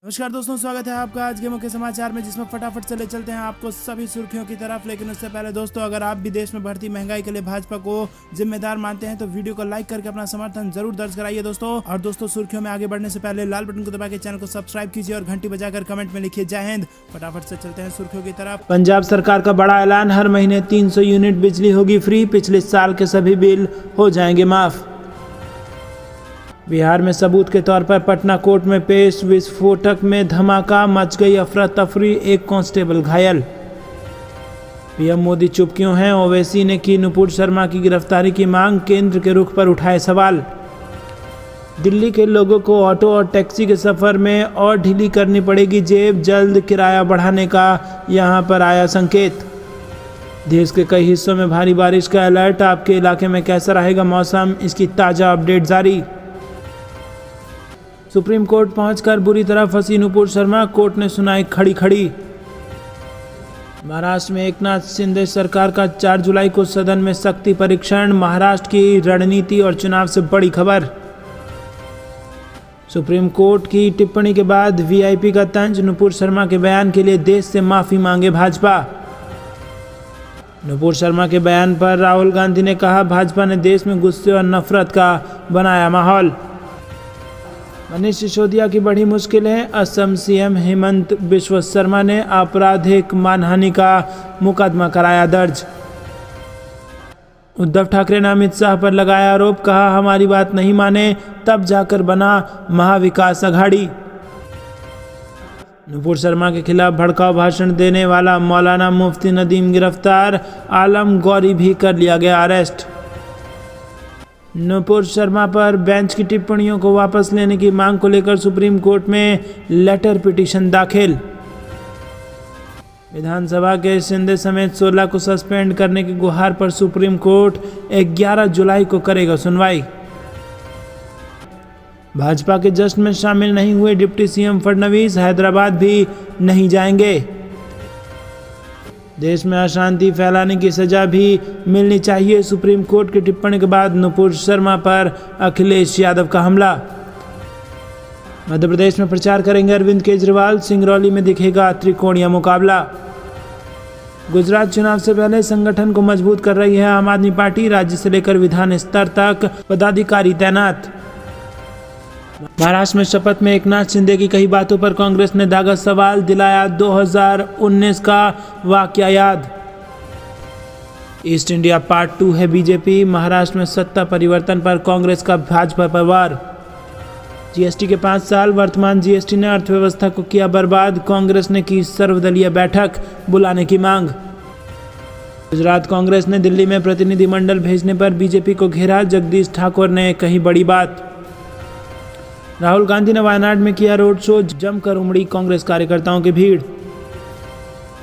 नमस्कार दोस्तों, स्वागत है आपका आज के मुख्य समाचार में, जिसमें फटाफट से ले चलते हैं आपको सभी सुर्खियों की तरफ। लेकिन उससे पहले दोस्तों, अगर आप भी देश में बढ़ती महंगाई के लिए भाजपा को जिम्मेदार मानते हैं तो वीडियो को लाइक करके अपना समर्थन जरूर दर्ज कराइए दोस्तों। और दोस्तों, सुर्खियों में आगे बढ़ने से पहले लाल बटन को दबा के चैनल को सब्सक्राइब कीजिए और घंटी बजाकर कमेंट में लिखिए जय हिंद। फटाफट से चलते हैं सुर्खियों की तरफ। पंजाब सरकार का बड़ा ऐलान, हर महीने 300 यूनिट बिजली होगी फ्री, पिछले साल के सभी बिल हो जाएंगे माफ। बिहार में सबूत के तौर पर पटना कोर्ट में पेश, विस्फोटक में धमाका, मच गई अफरा तफरी, एक कांस्टेबल घायल। पीएम मोदी चुप क्यों हैं, ओवैसी ने की नुपुर शर्मा की गिरफ्तारी की मांग, केंद्र के रुख पर उठाए सवाल। दिल्ली के लोगों को ऑटो और टैक्सी के सफर में और ढीली करनी पड़ेगी जेब, जल्द किराया बढ़ाने का यहां पर आया संकेत। देश के कई हिस्सों में भारी बारिश का अलर्ट, आपके इलाके में कैसा रहेगा मौसम, इसकी ताजा अपडेट जारी। सुप्रीम कोर्ट पहुंचकर बुरी तरह फंसी नुपुर शर्मा, कोर्ट ने सुनाई खड़ी खड़ी। महाराष्ट्र में एकनाथ शिंदे सरकार का 4 जुलाई को सदन में शक्ति परीक्षण, महाराष्ट्र की रणनीति और चुनाव से बड़ी खबर। सुप्रीम कोर्ट की टिप्पणी के बाद वीआईपी का तंज, नुपुर शर्मा के बयान के लिए देश से माफी मांगे भाजपा। नुपुर शर्मा के बयान पर राहुल गांधी ने कहा, भाजपा ने देश में गुस्से और नफरत का बनाया माहौल। मनीष सिसोदिया की बढ़ी मुश्किलें, असम सीएम हेमंत बिश्व शर्मा ने आपराधिक मानहानि का मुकदमा कराया दर्ज। उद्धव ठाकरे ने अमित शाह पर लगाया आरोप, कहा हमारी बात नहीं माने तब जाकर बना महाविकास अघाड़ी। नुपुर शर्मा के खिलाफ भड़काऊ भाषण देने वाला मौलाना मुफ्ती नदीम गिरफ्तार, आलम गौरी भी कर लिया गया अरेस्ट। नुपुर शर्मा पर बेंच की टिप्पणियों को वापस लेने की मांग को लेकर सुप्रीम कोर्ट में लेटर पिटीशन दाखिल। विधानसभा के शिंदे समेत 16 को सस्पेंड करने की गुहार पर सुप्रीम कोर्ट 11 जुलाई को करेगा सुनवाई। भाजपा के जश्न में शामिल नहीं हुए डिप्टी सीएम फडणवीस, हैदराबाद भी नहीं जाएंगे। देश में अशांति फैलाने की सजा भी मिलनी चाहिए, सुप्रीम कोर्ट की टिप्पणी के बाद नुपुर शर्मा पर अखिलेश यादव का हमला। मध्य प्रदेश में प्रचार करेंगे अरविंद केजरीवाल, सिंगरौली में दिखेगा त्रिकोणीय मुकाबला। गुजरात चुनाव से पहले संगठन को मजबूत कर रही है आम आदमी पार्टी, राज्य से लेकर विधान स्तर तक पदाधिकारी तैनात। महाराष्ट्र में शपथ में एकनाथ शिंदे की कई बातों पर कांग्रेस ने दागा सवाल, दिलाया 2019 का वाकया याद। ईस्ट इंडिया पार्ट 2 है बीजेपी, महाराष्ट्र में सत्ता परिवर्तन पर कांग्रेस का भाजपा पर वार। जीएसटी के 5 साल, वर्तमान जीएसटी ने अर्थव्यवस्था को किया बर्बाद, कांग्रेस ने की सर्वदलीय बैठक बुलाने की मांग। गुजरात कांग्रेस ने दिल्ली में प्रतिनिधिमंडल भेजने पर बीजेपी को घेरा, जगदीश ठाकुर ने कही बड़ी बात। राहुल गांधी ने वायनाड में किया रोड शो, जमकर उमड़ी कांग्रेस कार्यकर्ताओं की भीड़।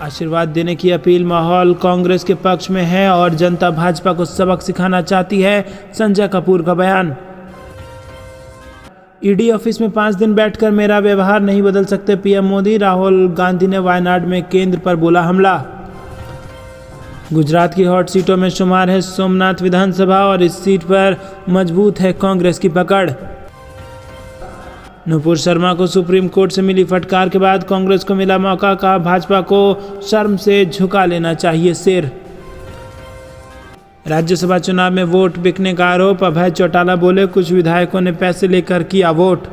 आशीर्वाद देने की अपील, माहौल कांग्रेस के पक्ष में है और जनता भाजपा को सबक सिखाना चाहती है, संजय कपूर का बयान। ईडी ऑफिस में 5 दिन बैठकर मेरा व्यवहार नहीं बदल सकते पीएम मोदी, राहुल गांधी ने वायनाड में केंद्र पर बोला हमला। गुजरात की हॉट सीटों में शुमार है सोमनाथ विधानसभा और इस सीट पर मजबूत है कांग्रेस की पकड़। नुपुर शर्मा को सुप्रीम कोर्ट से मिली फटकार के बाद कांग्रेस को मिला मौका, कहा भाजपा को शर्म से झुका लेना चाहिए सिर। राज्यसभा चुनाव में वोट बिकने का आरोप, अभय चौटाला बोले कुछ विधायकों ने पैसे लेकर किया वोट।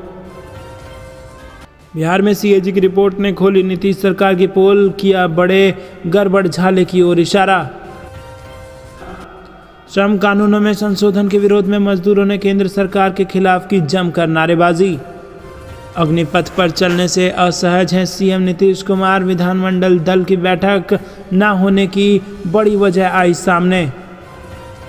बिहार में सीएजी की रिपोर्ट ने खोली नीतीश सरकार की पोल, किया बड़े गड़बड़ झाले की ओर इशारा। श्रम कानूनों में संशोधन के विरोध में मजदूरों ने केंद्र सरकार के खिलाफ की जमकर नारेबाजी। अग्निपथ पर चलने से असहज हैं सीएम नीतीश कुमार, विधानमंडल दल की बैठक न होने की बड़ी वजह आई सामने।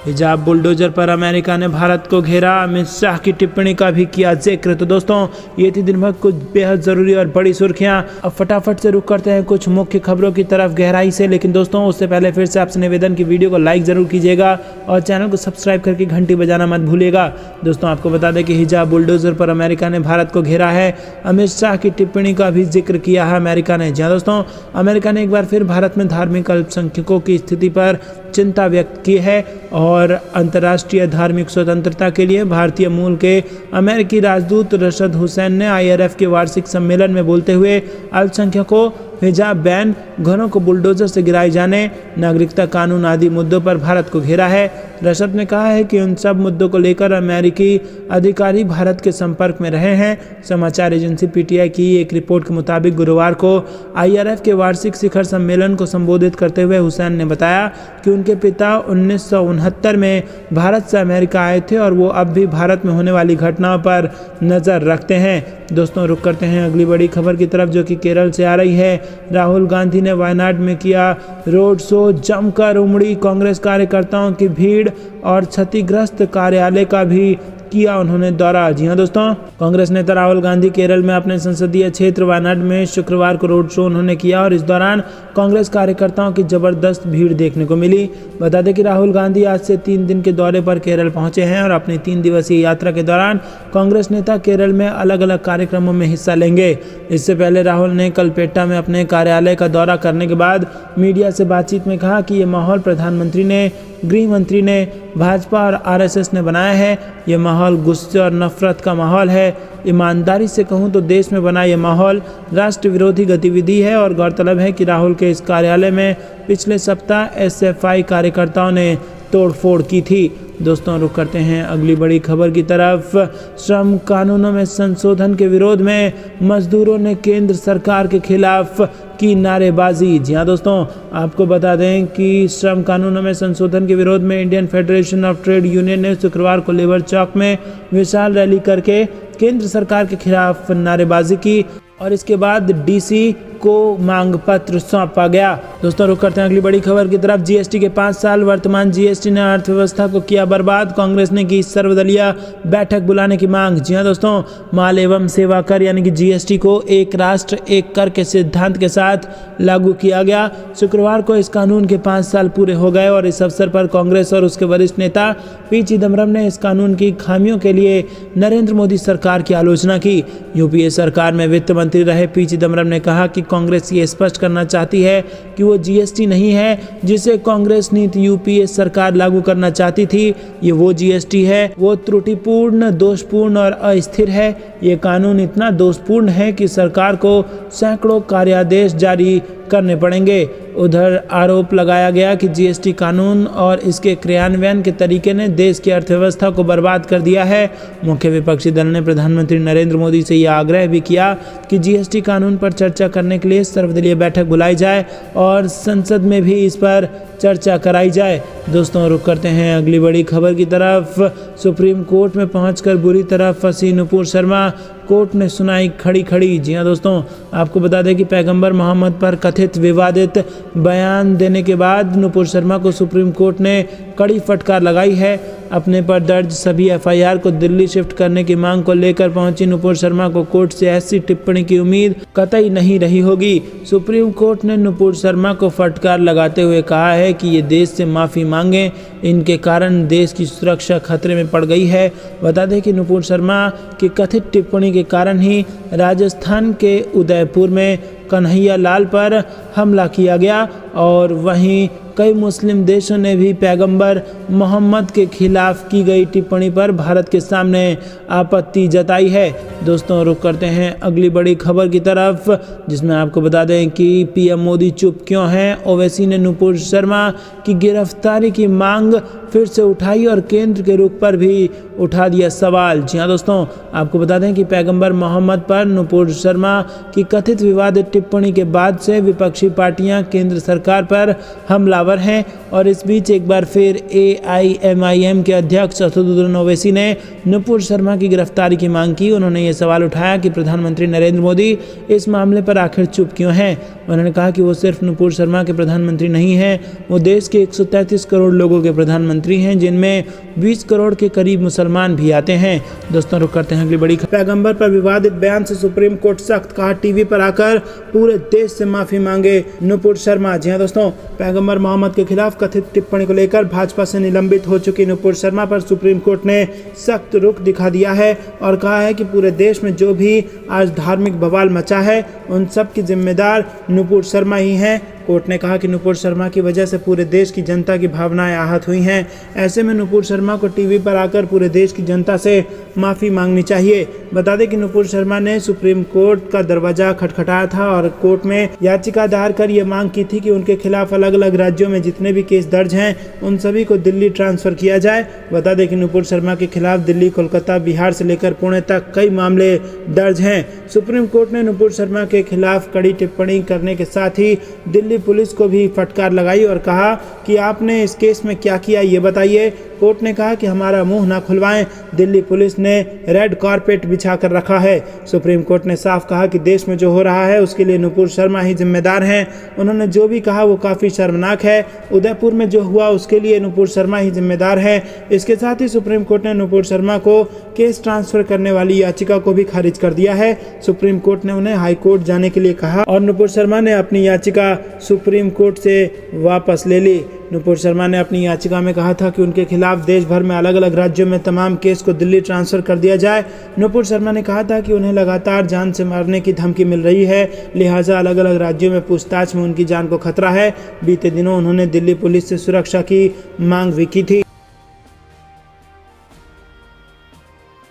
हिजाब बुलडोजर पर अमेरिका ने भारत को घेरा, अमित शाह की टिप्पणी का भी किया जिक्र। तो दोस्तों, ये थी दिन भर कुछ बेहद ज़रूरी और बड़ी सुर्खियां। अब फटाफट से रुक करते हैं कुछ मुख्य खबरों की तरफ गहराई से। लेकिन दोस्तों, उससे पहले फिर से आपसे निवेदन की वीडियो को लाइक ज़रूर कीजिएगा और चैनल को सब्सक्राइब करके घंटी बजाना मत भूलिएगा। दोस्तों, आपको बता दें कि हिजाब बुलडोजर पर अमेरिका ने भारत को घेरा है, अमित शाह की टिप्पणी का भी जिक्र किया है अमेरिका ने। जी हाँ दोस्तों, अमेरिका ने एक बार फिर भारत में धार्मिक अल्पसंख्यकों की स्थिति पर चिंता व्यक्त की है और अंतर्राष्ट्रीय धार्मिक स्वतंत्रता के लिए भारतीय मूल के अमेरिकी राजदूत रशद हुसैन ने IRF के वार्षिक सम्मेलन में बोलते हुए अल्पसंख्यकों, हिजाब बैन, घरों को बुलडोजर से गिराए जाने, नागरिकता कानून आदि मुद्दों पर भारत को घेरा है। रशद ने कहा है कि उन सब मुद्दों को लेकर अमेरिकी अधिकारी भारत के संपर्क में रहे हैं। समाचार एजेंसी PTI की एक रिपोर्ट के मुताबिक गुरुवार को IRF के वार्षिक शिखर सम्मेलन को संबोधित करते हुए हुसैन ने बताया कि उनके पिता 1969 में भारत से अमेरिका आए थे और वो अब भी भारत में होने वाली घटनाओं पर नज़र रखते हैं। दोस्तों, रुक करते हैं अगली बड़ी खबर की तरफ, जो कि केरल से आ रही है। राहुल गांधी ने वायनाड में किया रोड शो, जमकर उमड़ी कांग्रेस कार्यकर्ताओं की भीड़ और क्षतिग्रस्त कार्यालय का भी किया उन्होंने दौरा। जी हां दोस्तों, कांग्रेस नेता राहुल गांधी केरल में अपने संसदीय क्षेत्र वायनाड में शुक्रवार को रोड शो उन्होंने किया और इस दौरान कांग्रेस कार्यकर्ताओं की जबरदस्त भीड़ देखने को मिली। बता दें कि राहुल गांधी आज से 3 दिन के दौरे पर केरल पहुंचे हैं और अपनी 3 दिवसीय यात्रा के दौरान कांग्रेस नेता केरल में अलग अलग कार्यक्रमों में हिस्सा लेंगे। इससे पहले राहुल ने कलपेट्टा में अपने कार्यालय का दौरा करने के बाद मीडिया से बातचीत में कहा कि ये माहौल प्रधानमंत्री ने, गृह मंत्री ने, भाजपा और RSS ने बनाया है। ये माहौल गुस्से और नफरत का माहौल है। ईमानदारी से कहूं तो देश में बना ये माहौल राष्ट्र विरोधी गतिविधि है और गौरतलब है कि राहुल के इस कार्यालय में पिछले सप्ताह SFI कार्यकर्ताओं ने तोड़फोड़ की थी। दोस्तों, रुक करते हैं अगली बड़ी खबर की तरफ। श्रम कानूनों में संशोधन के विरोध में मजदूरों ने केंद्र सरकार के खिलाफ की नारेबाजी। जी हां दोस्तों, आपको बता दें कि श्रम कानूनों में संशोधन के विरोध में Indian federation of trade union ने शुक्रवार को लेबर चौक में विशाल रैली करके केंद्र सरकार के खिलाफ नारेबाजी की और इसके बाद DC को मांग पत्र सौंपा गया। दोस्तों, रुक करते हैं अगली बड़ी खबर की तरफ। GST के 5 साल, वर्तमान GST ने अर्थव्यवस्था को किया बर्बाद, कांग्रेस ने की सर्वदलीय बैठक बुलाने की मांग। जी हां दोस्तों, माल एवं सेवा कर यानी कि GST को एक राष्ट्र एक कर के सिद्धांत के साथ लागू किया गया। शुक्रवार को इस कानून के 5 साल पूरे हो गए और इस अवसर पर कांग्रेस और उसके वरिष्ठ नेता P चिदम्बरम ने इस कानून की खामियों के लिए नरेंद्र मोदी सरकार की आलोचना की। UPA सरकार में वित्त मंत्री रहे P चिदम्बरम ने कहा कि कांग्रेस ये स्पष्ट करना चाहती है कि वो GST नहीं है जिसे कांग्रेस नीति UPA सरकार लागू करना चाहती थी। ये वो GST है, वो त्रुटिपूर्ण, दोषपूर्ण और अस्थिर है। ये कानून इतना दोषपूर्ण है कि सरकार को सैकड़ों कार्यादेश जारी करने पड़ेंगे। उधर आरोप लगाया गया कि GST कानून और इसके क्रियान्वयन के तरीके ने देश की अर्थव्यवस्था को बर्बाद कर दिया है। मुख्य विपक्षी दल ने प्रधानमंत्री नरेंद्र मोदी से यह आग्रह भी किया कि GST कानून पर चर्चा करने के लिए सर्वदलीय बैठक बुलाई जाए और संसद में भी इस पर चर्चा कराई जाए। दोस्तों, रुक करते हैं अगली बड़ी खबर की तरफ। सुप्रीम कोर्ट में पहुंचकर बुरी तरह फंसी नुपुर शर्मा, कोर्ट ने सुनाई खड़ी खड़ी। जी हां दोस्तों, आपको बता दें कि पैगंबर मोहम्मद पर कथित विवादित बयान देने के बाद नुपुर शर्मा को सुप्रीम कोर्ट ने कड़ी फटकार लगाई है। अपने पर दर्ज सभी FIR को दिल्ली शिफ्ट करने की मांग को लेकर पहुंची नुपुर शर्मा को कोर्ट से ऐसी टिप्पणी की उम्मीद कतई नहीं रही होगी। सुप्रीम कोर्ट ने नुपुर शर्मा को फटकार लगाते हुए कहा है कि ये देश से माफ़ी मांगे, इनके कारण देश की सुरक्षा खतरे में पड़ गई है। बता दें कि नुपुर शर्मा की कथित टिप्पणी के कारण ही राजस्थान के उदयपुर में कन्हैया लाल पर हमला किया गया और वहीं कई मुस्लिम देशों ने भी पैगंबर मोहम्मद के खिलाफ की गई टिप्पणी पर भारत के सामने आपत्ति जताई है। दोस्तों, रुक करते हैं अगली बड़ी खबर की तरफ, जिसमें आपको बता दें कि PM मोदी चुप क्यों हैं। ओवैसी ने नुपुर शर्मा की गिरफ्तारी की मांग फिर से उठाई और केंद्र के रुख पर भी उठा दिया सवाल। जी हां दोस्तों, आपको बता दें कि पैगंबर मोहम्मद पर नुपुर शर्मा की कथित विवादित टिप्पणी के बाद से विपक्षी पार्टियां केंद्र सरकार पर हमलावर हैं और इस बीच एक बार फिर AIMIM के अध्यक्ष असदुद्दीन ओवैसी ने नुपुर शर्मा की गिरफ्तारी की मांग की। उन्होंने ये सवाल उठाया कि प्रधानमंत्री नरेंद्र मोदी इस मामले पर आखिर चुप क्यों हैं। उन्होंने कहा कि वो सिर्फ नुपुर शर्मा के प्रधानमंत्री नहीं हैं, वो देश के 133 करोड़ लोगों के प्रधानमंत्री हैं, जिनमें 20 करोड़ के करीब मुसलमान भी आते हैं। दोस्तों, रुक करते हैं अगली बड़ी खबर। पैगंबर पर विवादित बयान से सुप्रीम कोर्ट सख्त, कहा टीवी पर आकर पूरे देश से माफी मांगे नुपुर शर्मा। जी हां दोस्तों, पैगंबर मोहम्मद के खिलाफ कथित टिप्पणी को लेकर भाजपा से निलंबित हो चुकी नुपुर शर्मा पर सुप्रीम कोर्ट ने सख्त रुख दिखा दिया है और कहा है कि पूरे देश में जो भी आज धार्मिक बवाल मचा है उन सब की जिम्मेदार नुपुर शर्मा ही हैं। कोर्ट ने कहा कि नुपुर शर्मा की वजह से पूरे देश की जनता की भावनाएं आहत हुई हैं। ऐसे में नुपुर शर्मा को टीवी पर आकर पूरे देश की जनता से माफ़ी मांगनी चाहिए। बता दें कि नुपुर शर्मा ने सुप्रीम कोर्ट का दरवाजा खटखटाया था और कोर्ट में याचिका दायर कर ये मांग की थी कि उनके खिलाफ अलग अलग राज्यों में जितने भी केस दर्ज हैं उन सभी को दिल्ली ट्रांसफ़र किया जाए। बता दें कि नुपुर शर्मा के खिलाफ दिल्ली, कोलकाता, बिहार से लेकर पुणे तक कई मामले दर्ज हैं। सुप्रीम कोर्ट ने नुपुर शर्मा के खिलाफ कड़ी टिप्पणी करने के साथ ही दिल्ली पुलिस को भी फटकार लगाई और कहा कि आपने इस केस में क्या किया ये बताइए। कोर्ट ने कहा कि हमारा मुंह ना खुलवाएं, दिल्ली पुलिस ने रेड कारपेट बिछा कर रखा है। सुप्रीम कोर्ट ने साफ कहा कि देश में जो हो रहा है उसके लिए नुपुर शर्मा ही जिम्मेदार हैं। उन्होंने जो भी कहा वो काफ़ी शर्मनाक है। उदयपुर में जो हुआ उसके लिए नुपुर शर्मा ही जिम्मेदार है। इसके साथ ही सुप्रीम कोर्ट ने नुपुर शर्मा को केस ट्रांसफर करने वाली याचिका को भी खारिज कर दिया है। सुप्रीम कोर्ट ने उन्हें हाई कोर्ट जाने के लिए कहा और नुपुर शर्मा ने अपनी याचिका सुप्रीम कोर्ट से वापस ले ली। नुपुर शर्मा ने अपनी याचिका में कहा था कि उनके खिलाफ देश भर में अलग अलग राज्यों में तमाम केस को दिल्ली ट्रांसफर कर दिया जाए। नुपुर शर्मा ने कहा था कि उन्हें लगातार जान से मारने की धमकी मिल रही है, लिहाजा अलग अलग राज्यों में पूछताछ में उनकी जान को खतरा है। बीते दिनों उन्होंने दिल्ली पुलिस से सुरक्षा की मांग भी की थी।